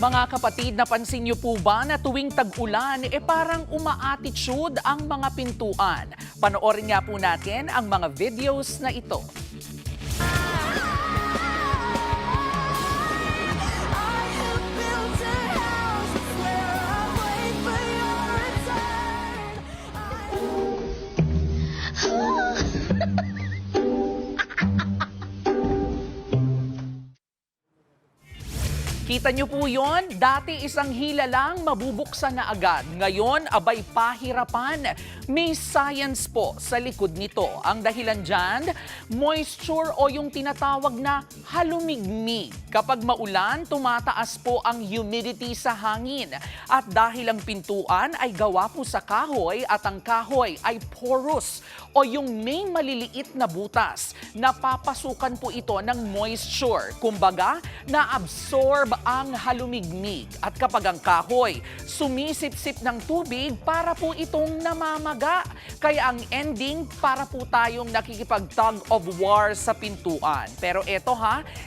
Mga kapatid, napansin niyo po ba na tuwing tag-ulan, parang uma-attitude ang mga pintuan? Panoorin nga po natin ang mga videos na ito. Kita niyo po yon, dati isang hila lang, mabubuksan na agad. Ngayon, abay pahirapan. May science po sa likod nito. Ang dahilan dyan, moisture o yung tinatawag na halumigmig. Kapag maulan, tumataas po ang humidity sa hangin. At dahil ang pintuan ay gawa po sa kahoy at ang kahoy ay porous o yung may maliliit na butas, napapasukan po ito ng moisture. Kumbaga, na-absorb ang halumigmig. At kapag ang kahoy sumisip-sip ng tubig, para po itong namamaga. Kaya ang ending, para po tayong nakikipag-tug of war sa pintuan. Pero eto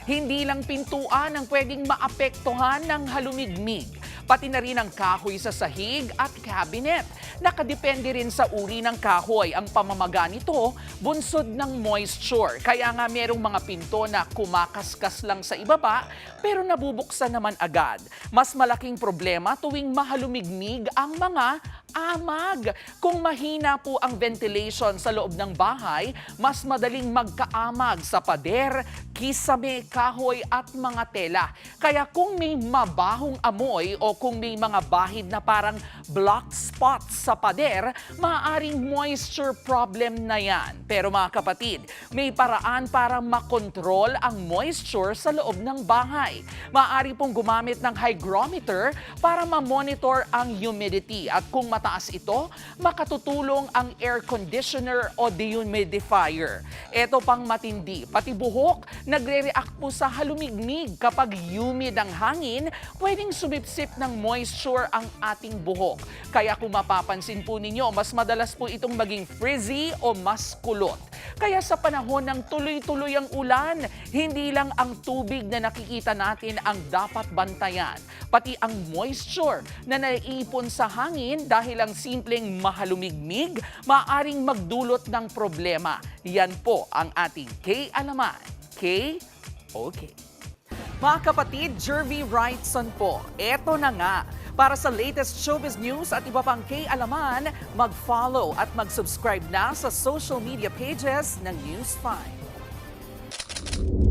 hindi lang pintuan ang pwedeng maapektuhan ng halumigmig. Pati na rin ang kahoy sa sahig at cabinet. Nakadepende rin sa uri ng kahoy. Ang pamamaga nito, bunsod ng moisture. Kaya nga merong mga pinto na kumakaskas lang sa ibaba, pero nabubuksan naman agad. Mas malaking problema tuwing mahalumigmig ang mga amag. Kung mahina po ang ventilation sa loob ng bahay, mas madaling magkaamag sa pader, kisame, kahoy at mga tela. Kaya kung may mabahong amoy o kung may mga bahid na parang black spots sa pader, maaaring moisture problem na yan. Pero mga kapatid, may paraan para makontrol ang moisture sa loob ng bahay. Maaari pong gumamit ng hygrometer para ma-monitor ang humidity. At kung mataas ito, makatutulong ang air conditioner o dehumidifier. Ito pang matindi, pati buhok nagre-react po sa halumigmig. Kapag humid ang hangin, pwedeng sumipsip ng moisture ang ating buhok. Kaya kung mapapansin po ninyo, mas madalas po itong maging frizzy o mas kulot. Kaya sa panahon ng tuloy-tuloy ang ulan, hindi lang ang tubig na nakikita natin ang dapat bantayan, pati ang moisture na naiipon sa hangin dahil ang simpleng mahalumigmig, maaaring magdulot ng problema. Yan po ang ating K-Alaman. K-OK. Mga kapatid, Jervy Wrightson po. Eto na nga. Para sa latest showbiz news at iba pang K-Alaman, mag-follow at mag-subscribe na sa social media pages ng News 5.